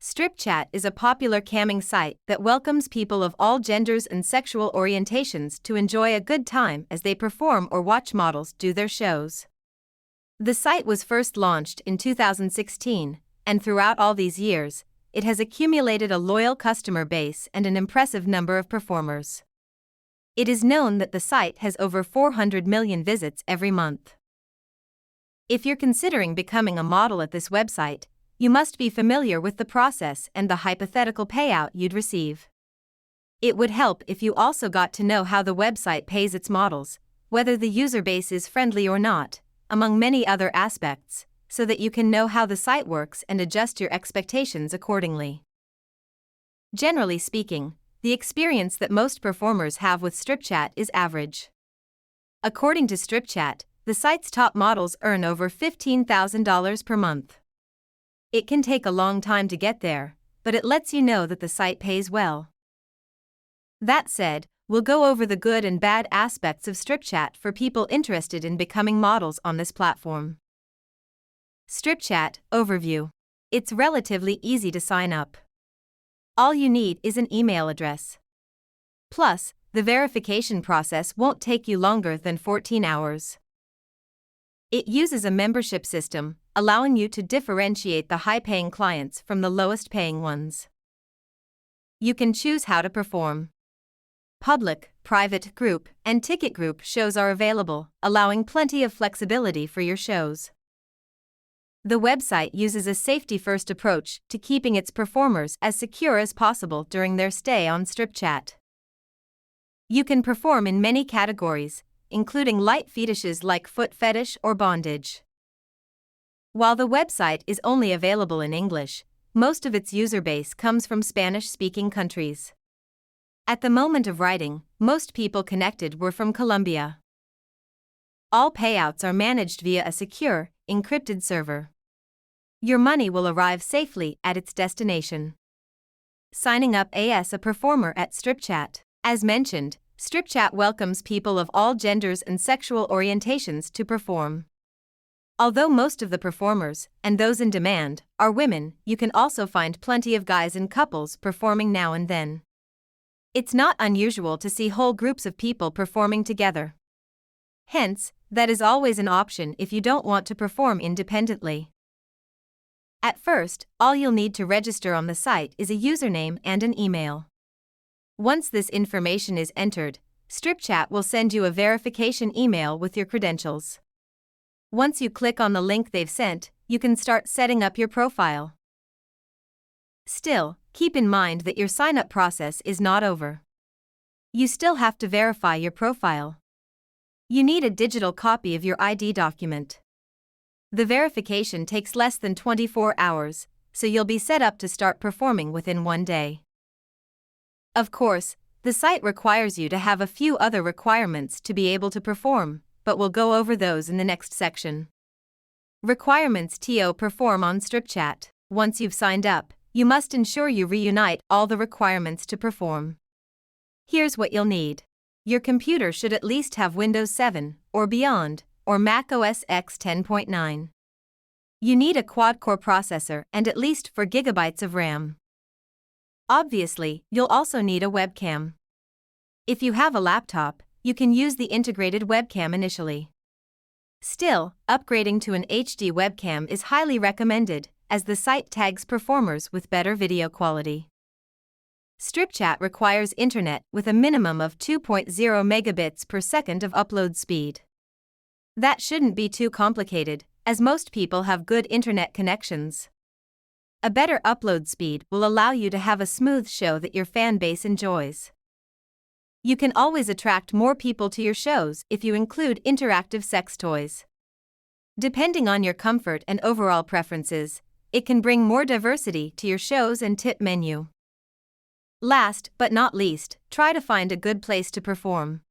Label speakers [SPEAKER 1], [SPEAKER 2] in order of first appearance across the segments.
[SPEAKER 1] Stripchat is a popular camming site that welcomes people of all genders and sexual orientations to enjoy a good time as they perform or watch models do their shows. The site was first launched in 2016, and throughout all these years, it has accumulated a loyal customer base and an impressive number of performers. It is known that the site has over 400 million visits every month. If you're considering becoming a model at this website, you must be familiar with the process and the hypothetical payout you'd receive. It would help if you also got to know how the website pays its models, whether the user base is friendly or not, among many other aspects, so that you can know how the site works and adjust your expectations accordingly. Generally speaking, the experience that most performers have with Stripchat is average. According to Stripchat, the site's top models earn over $15,000 per month. It can take a long time to get there, but it lets you know that the site pays well. That said, we'll go over the good and bad aspects of Stripchat for people interested in becoming models on this platform. Stripchat Overview. It's relatively easy to sign up. All you need is an email address. Plus, the verification process won't take you longer than 14 hours. It uses a membership system, allowing you to differentiate the high-paying clients from the lowest-paying ones. You can choose how to perform. Public, private, group, and ticket group shows are available, allowing plenty of flexibility for your shows. The website uses a safety-first approach to keeping its performers as secure as possible during their stay on Stripchat. You can perform in many categories, including light fetishes like foot fetish or bondage. While the website is only available in English, most of its user base comes from Spanish-speaking countries. At the moment of writing, most people connected were from Colombia. All payouts are managed via a secure, encrypted server. Your money will arrive safely at its destination. Signing up as a performer at Stripchat. As mentioned, Stripchat welcomes people of all genders and sexual orientations to perform. Although most of the performers, and those in demand, are women, you can also find plenty of guys and couples performing now and then. It's not unusual to see whole groups of people performing together. Hence, that is always an option if you don't want to perform independently. At first, all you'll need to register on the site is a username and an email. Once this information is entered, Stripchat will send you a verification email with your credentials. Once you click on the link they've sent, you can start setting up your profile. Still, keep in mind that your sign-up process is not over. You still have to verify your profile. You need a digital copy of your ID document. The verification takes less than 24 hours, so you'll be set up to start performing within one day. Of course, the site requires you to have a few other requirements to be able to perform, but we'll go over those in the next section. Requirements to perform on Stripchat. Once you've signed up, you must ensure you reunite all the requirements to perform. Here's what you'll need. Your computer should at least have Windows 7 or beyond, or Mac OS X 10.9. You need a quad-core processor and at least 4 GB of RAM. Obviously, you'll also need a webcam. If you have a laptop, you can use the integrated webcam initially. Still, upgrading to an HD webcam is highly recommended, as the site tags performers with better video quality. Stripchat requires internet with a minimum of 2.0 megabits per second of upload speed. That shouldn't be too complicated, as most people have good internet connections. A better upload speed will allow you to have a smooth show that your fan base enjoys. You can always attract more people to your shows if you include interactive sex toys. Depending on your comfort and overall preferences, it can bring more diversity to your shows and tip menu. Last but not least, try to find a good place to perform.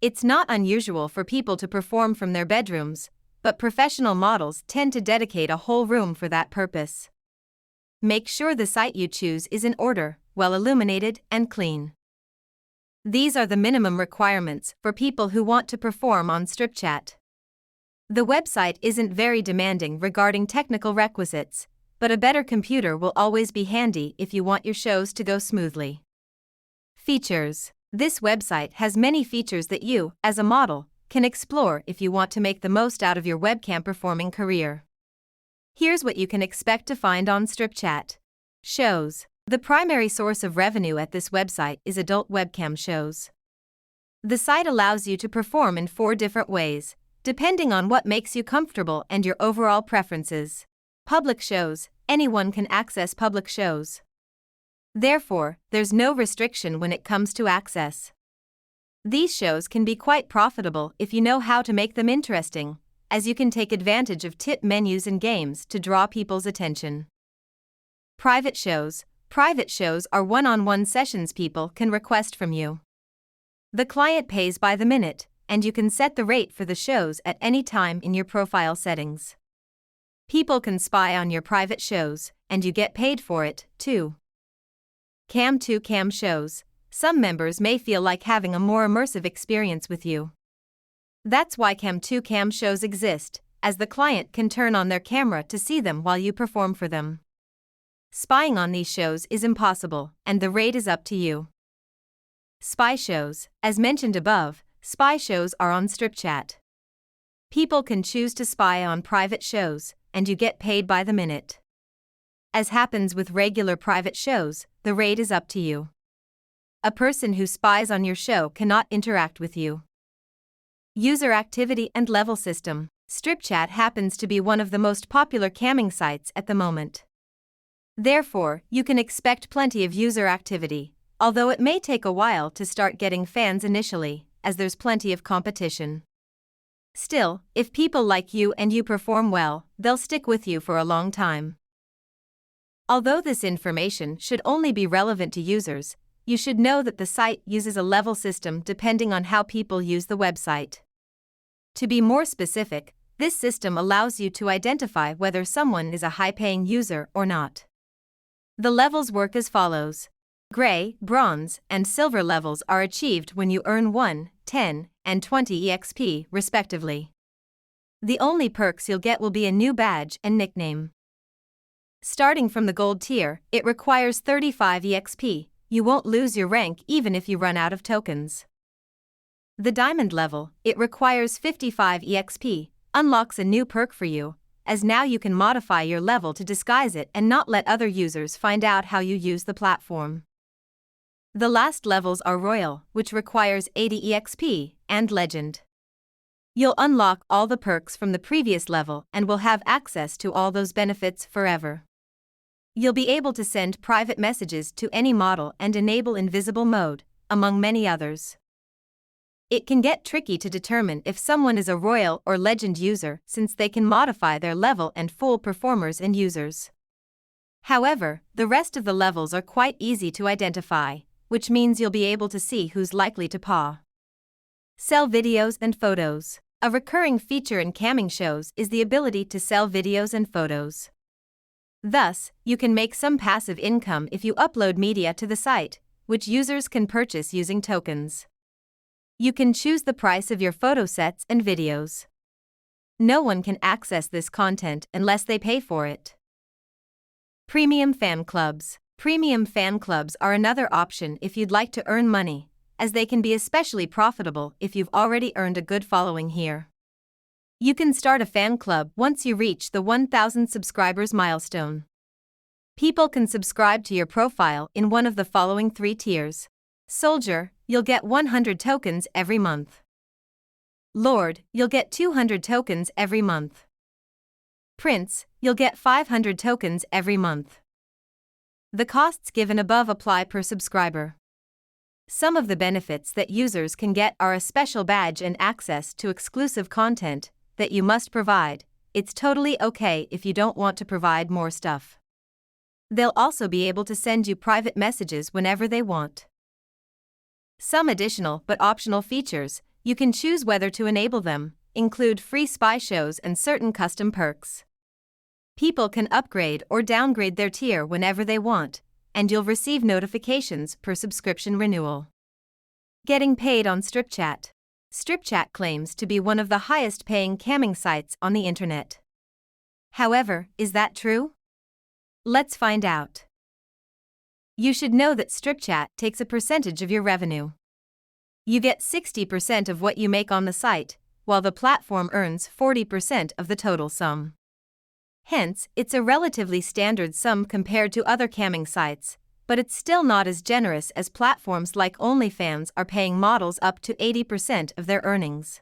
[SPEAKER 1] It's not unusual for people to perform from their bedrooms, but professional models tend to dedicate a whole room for that purpose. Make sure the site you choose is in order, well illuminated, and clean. These are the minimum requirements for people who want to perform on Stripchat. The website isn't very demanding regarding technical requisites, but a better computer will always be handy if you want your shows to go smoothly. Features. This website has many features that you, as a model, can explore if you want to make the most out of your webcam performing career. Here's what you can expect to find on Stripchat. Shows. The primary source of revenue at this website is adult webcam shows. The site allows you to perform in 4 different ways, depending on what makes you comfortable and your overall preferences. Public shows. Anyone can access public shows. Therefore, there's no restriction when it comes to access. These shows can be quite profitable if you know how to make them interesting, as you can take advantage of tip menus and games to draw people's attention. Private shows. Private shows are one-on-one sessions people can request from you. The client pays by the minute, and you can set the rate for the shows at any time in your profile settings. People can spy on your private shows, and you get paid for it, too. Cam-to-cam shows. Some members may feel like having a more immersive experience with you. That's why cam-to-cam shows exist, as the client can turn on their camera to see them while you perform for them. Spying on these shows is impossible, and the rate is up to you. Spy shows. As mentioned above, spy shows are on Stripchat. People can choose to spy on private shows, and you get paid by the minute. As happens with regular private shows, the rate is up to you. A person who spies on your show cannot interact with you. User activity and level system. Stripchat happens to be one of the most popular camming sites at the moment. Therefore, you can expect plenty of user activity, although it may take a while to start getting fans initially, as there's plenty of competition. Still, if people like you and you perform well, they'll stick with you for a long time. Although this information should only be relevant to users, you should know that the site uses a level system depending on how people use the website. To be more specific, this system allows you to identify whether someone is a high-paying user or not. The levels work as follows. Gray, bronze, and silver levels are achieved when you earn 1, 10, and 20 EXP, respectively. The only perks you'll get will be a new badge and nickname. Starting from the gold tier, it requires 35 EXP. You won't lose your rank even if you run out of tokens. The diamond level, it requires 55 EXP, unlocks a new perk for you, as now you can modify your level to disguise it and not let other users find out how you use the platform. The last levels are Royal, which requires 80 EXP, and Legend. You'll unlock all the perks from the previous level and will have access to all those benefits forever. You'll be able to send private messages to any model and enable invisible mode, among many others. It can get tricky to determine if someone is a Royal or Legend user since they can modify their level and fool performers and users. However, the rest of the levels are quite easy to identify, which means you'll be able to see who's likely to paw. Sell videos and photos. A recurring feature in camming shows is the ability to sell videos and photos. Thus, you can make some passive income if you upload media to the site, which users can purchase using tokens. You can choose the price of your photo sets and videos. No one can access this content unless they pay for it. Premium fan clubs. Premium fan clubs are another option if you'd like to earn money, as they can be especially profitable if you've already earned a good following here. You can start a fan club once you reach the 1,000 subscribers milestone. People can subscribe to your profile in one of the following 3 tiers. Soldier, you'll get 100 tokens every month. Lord, you'll get 200 tokens every month. Prince, you'll get 500 tokens every month. The costs given above apply per subscriber. Some of the benefits that users can get are a special badge and access to exclusive content that you must provide. It's totally okay if you don't want to provide more stuff. They'll also be able to send you private messages whenever they want. Some additional but optional features, you can choose whether to enable them, include free spy shows and certain custom perks. People can upgrade or downgrade their tier whenever they want, and you'll receive notifications per subscription renewal. Getting paid on Stripchat. Stripchat claims to be one of the highest paying camming sites on the internet. However, is that true? Let's find out. You should know that Stripchat takes a percentage of your revenue. You get 60% of what you make on the site, while the platform earns 40% of the total sum. Hence, it's a relatively standard sum compared to other camming sites, but it's still not as generous as platforms like OnlyFans are paying models up to 80% of their earnings.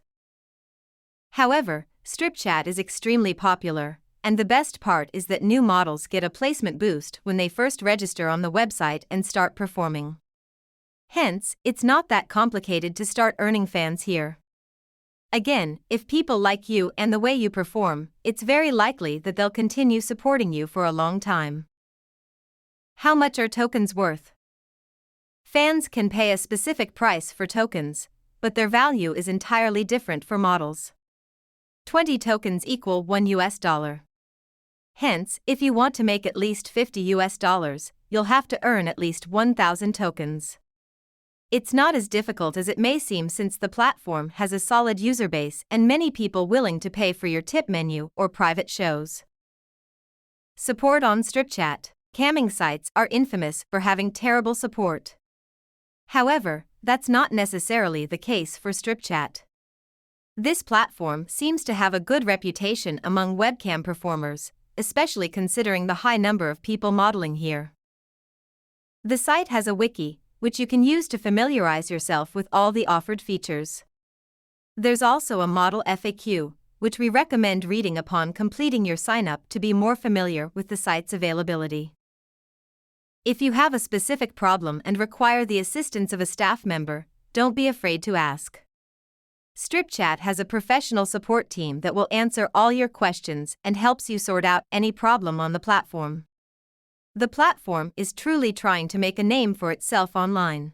[SPEAKER 1] However, Stripchat is extremely popular, and the best part is that new models get a placement boost when they first register on the website and start performing. Hence, it's not that complicated to start earning fans here. Again, if people like you and the way you perform, it's very likely that they'll continue supporting you for a long time. How much are tokens worth? Fans can pay a specific price for tokens, but their value is entirely different for models. 20 tokens equal $1. Hence, if you want to make at least $50, you'll have to earn at least 1,000 tokens. It's not as difficult as it may seem since the platform has a solid user base and many people willing to pay for your tip menu or private shows. Support on Stripchat. Camming sites are infamous for having terrible support. However, that's not necessarily the case for Stripchat. This platform seems to have a good reputation among webcam performers, especially considering the high number of people modeling here. The site has a wiki, which you can use to familiarize yourself with all the offered features. There's also a model FAQ, which we recommend reading upon completing your sign-up to be more familiar with the site's availability. If you have a specific problem and require the assistance of a staff member, don't be afraid to ask. Stripchat has a professional support team that will answer all your questions and helps you sort out any problem on the platform. The platform is truly trying to make a name for itself online.